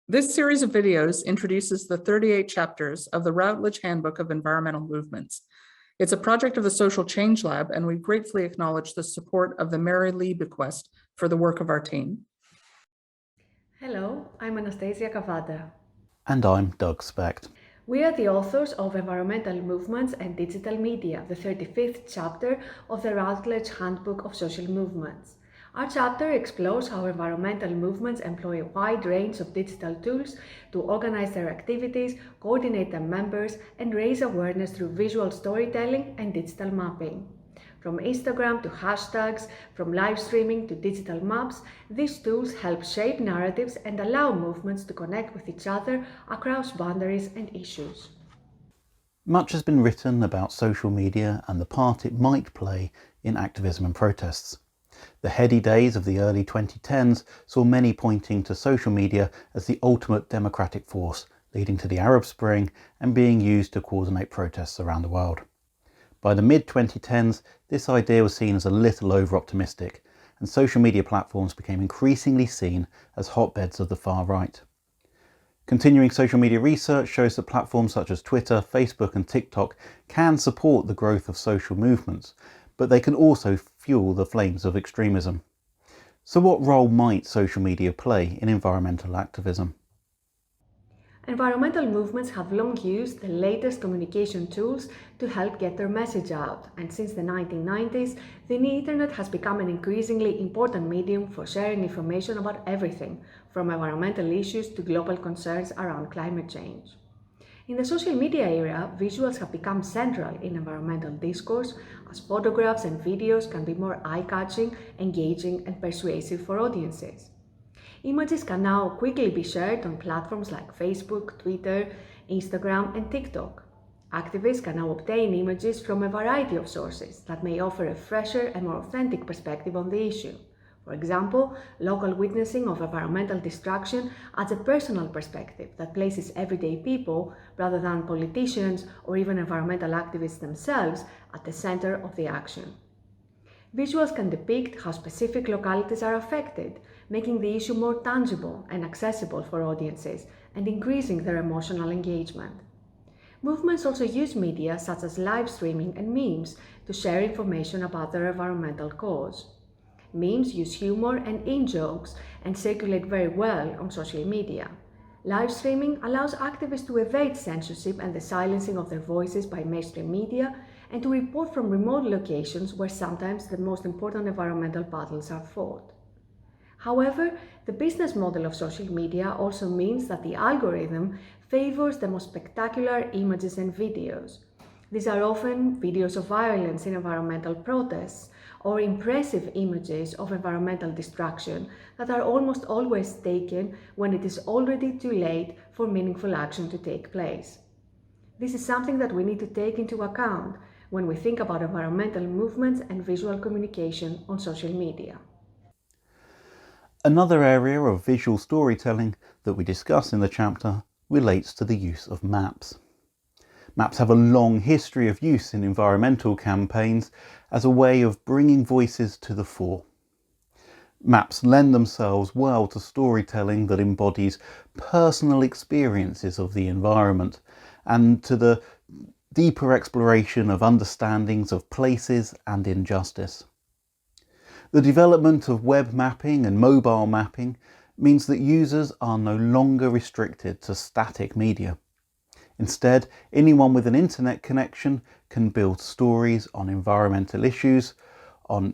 This series of videos introduces the 38 chapters of the Routledge Handbook of Environmental Movements. It's a project of the Social Change Lab, and we gratefully acknowledge the support of the Mary Lee Bequest for the work of our team. Hello, I'm Anastasia Cavada. And I'm Doug Specht. We are the authors of Environmental Movements and Digital Media, the 35th chapter of the Routledge Handbook of Social Movements. Our chapter explores how environmental movements employ a wide range of digital tools to organize their activities, coordinate their members, and raise awareness through visual storytelling and digital mapping. From Instagram to hashtags, from live streaming to digital maps, these tools help shape narratives and allow movements to connect with each other across boundaries and issues. Much has been written about social media and the part it might play in activism and protests. The heady days of the early 2010s saw many pointing to social media as the ultimate democratic force, leading to the Arab Spring and being used to coordinate protests around the world. By the mid-2010s, this idea was seen as a little over-optimistic, and social media platforms became increasingly seen as hotbeds of the far right. Continuing social media research shows that platforms such as Twitter, Facebook and TikTok can support the growth of social movements, but they can also fuel the flames of extremism. So what role might social media play in environmental activism? Environmental movements have long used the latest communication tools to help get their message out, and since the 1990s, the internet has become an increasingly important medium for sharing information about everything, from environmental issues to global concerns around climate change. In the social media era, visuals have become central in environmental discourse, as photographs and videos can be more eye-catching, engaging, and persuasive for audiences. Images can now quickly be shared on platforms like Facebook, Twitter, Instagram, and TikTok. Activists can now obtain images from a variety of sources that may offer a fresher and more authentic perspective on the issue. For example, local witnessing of environmental destruction adds a personal perspective that places everyday people, rather than politicians or even environmental activists themselves, at the center of the action. Visuals can depict how specific localities are affected, making the issue more tangible and accessible for audiences and increasing their emotional engagement. Movements also use media such as live streaming and memes to share information about their environmental cause. Memes use humor and in-jokes and circulate very well on social media. Live streaming allows activists to evade censorship and the silencing of their voices by mainstream media and to report from remote locations where sometimes the most important environmental battles are fought. However, the business model of social media also means that the algorithm favors the most spectacular images and videos. These are often videos of violence in environmental protests or impressive images of environmental destruction that are almost always taken when it is already too late for meaningful action to take place. This is something that we need to take into account when we think about environmental movements and visual communication on social media. Another area of visual storytelling that we discuss in the chapter relates to the use of maps. Maps have a long history of use in environmental campaigns as a way of bringing voices to the fore. Maps lend themselves well to storytelling that embodies personal experiences of the environment and to the deeper exploration of understandings of places and injustice. The development of web mapping and mobile mapping means that users are no longer restricted to static media. Instead, anyone with an internet connection can build stories on environmental issues, on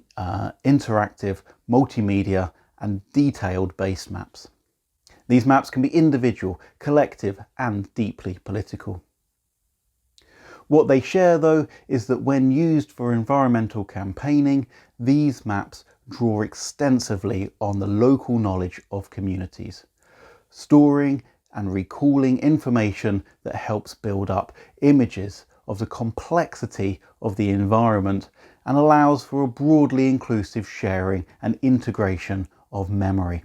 interactive, multimedia and detailed base maps. These maps can be individual, collective and deeply political. What they share, though, is that when used for environmental campaigning, these maps draw extensively on the local knowledge of communities, storing and recalling information that helps build up images of the complexity of the environment and allows for a broadly inclusive sharing and integration of memory.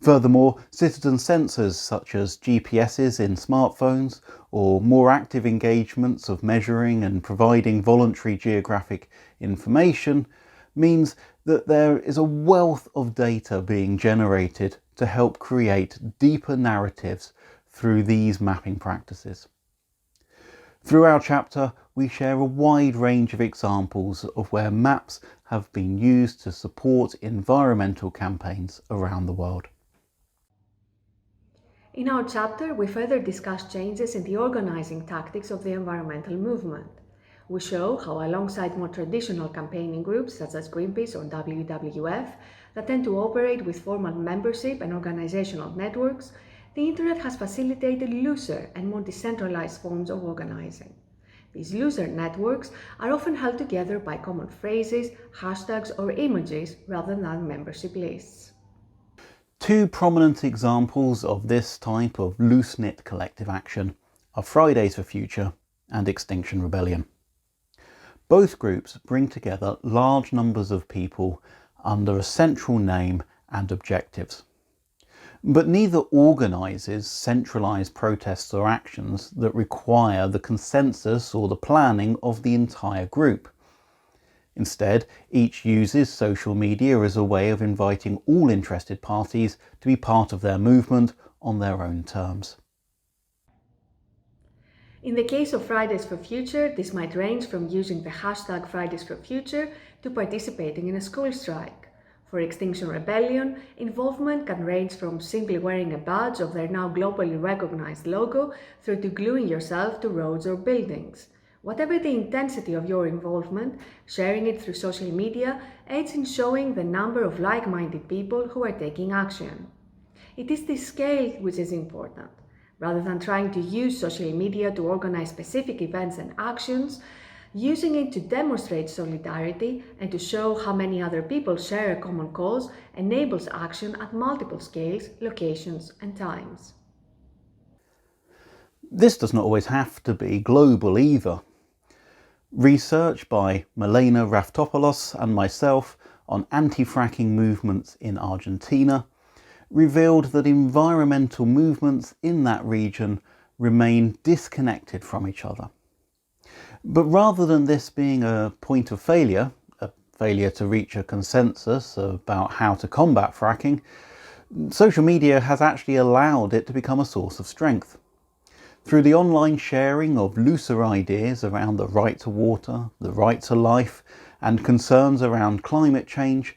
Furthermore, citizen sensors such as GPSs in smartphones or more active engagements of measuring and providing voluntary geographic information means that there is a wealth of data being generated to help create deeper narratives through these mapping practices. Through our chapter, we share a wide range of examples of where maps have been used to support environmental campaigns around the world. In our chapter, we further discuss changes in the organizing tactics of the environmental movement. We show how, alongside more traditional campaigning groups such as Greenpeace or WWF that tend to operate with formal membership and organizational networks, the Internet has facilitated looser and more decentralized forms of organizing. These looser networks are often held together by common phrases, hashtags, or emojis rather than membership lists. Two prominent examples of this type of loose-knit collective action are Fridays for Future and Extinction Rebellion. Both groups bring together large numbers of people under a central name and objectives. But neither organises centralised protests or actions that require the consensus or the planning of the entire group. Instead, each uses social media as a way of inviting all interested parties to be part of their movement on their own terms. In the case of Fridays for Future, this might range from using the hashtag Fridays for Future to participating in a school strike. For Extinction Rebellion, involvement can range from simply wearing a badge of their now globally recognized logo through to gluing yourself to roads or buildings. Whatever the intensity of your involvement, sharing it through social media aids in showing the number of like-minded people who are taking action. It is the scale which is important. Rather than trying to use social media to organize specific events and actions, using it to demonstrate solidarity and to show how many other people share a common cause enables action at multiple scales, locations, and times. This does not always have to be global either. Research by Milena Raftopoulos and myself on anti-fracking movements in Argentina revealed that environmental movements in that region remain disconnected from each other. But rather than this being a point of failure, a failure to reach a consensus about how to combat fracking, social media has actually allowed it to become a source of strength. Through the online sharing of looser ideas around the right to water, the right to life, and concerns around climate change,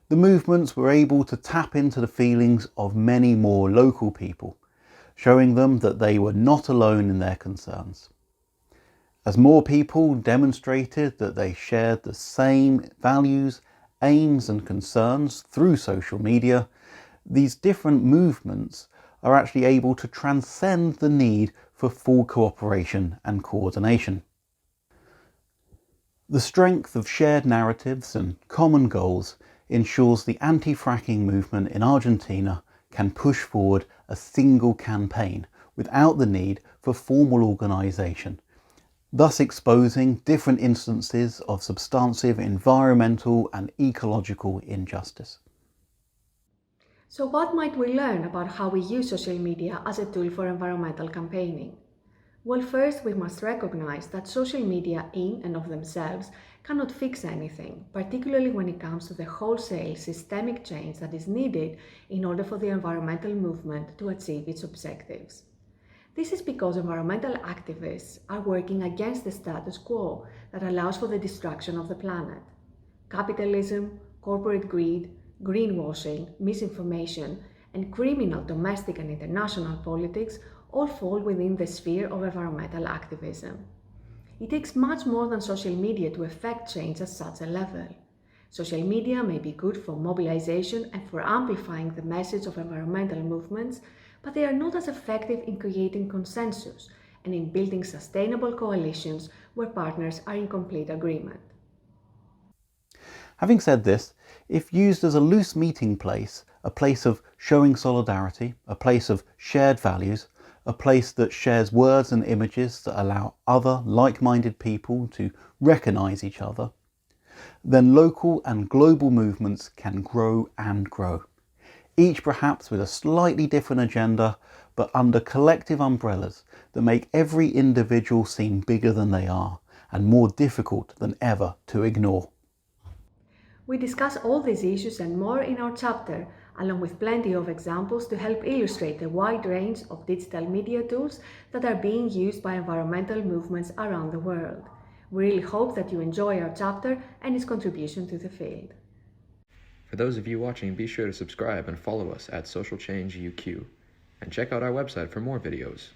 the movements were able to tap into the feelings of many more local people, showing them that they were not alone in their concerns. As more people demonstrated that they shared the same values, aims and concerns through social media, these different movements are actually able to transcend the need for full cooperation and coordination. The strength of shared narratives and common goals ensures the anti-fracking movement in Argentina can push forward a single campaign without the need for formal organisation, thus exposing different instances of substantive environmental and ecological injustice. So what might we learn about how we use social media as a tool for environmental campaigning? Well, first we must recognize that social media in and of themselves cannot fix anything, particularly when it comes to the wholesale systemic change that is needed in order for the environmental movement to achieve its objectives. This is because environmental activists are working against the status quo that allows for the destruction of the planet. Capitalism, corporate greed, greenwashing, misinformation, and criminal domestic and international politics all fall within the sphere of environmental activism. It takes much more than social media to effect change at such a level. Social media may be good for mobilization and for amplifying the message of environmental movements, but they are not as effective in creating consensus and in building sustainable coalitions where partners are in complete agreement. Having said this, if used as a loose meeting place, a place of showing solidarity, a place of shared values, a place that shares words and images that allow other like-minded people to recognise each other, then local and global movements can grow and grow, each perhaps with a slightly different agenda, but under collective umbrellas that make every individual seem bigger than they are and more difficult than ever to ignore. We discuss all these issues and more in our chapter, along with plenty of examples to help illustrate the wide range of digital media tools that are being used by environmental movements around the world. We really hope that you enjoy our chapter and its contribution to the field. For those of you watching, be sure to subscribe and follow us at Social Change UQ, and check out our website for more videos.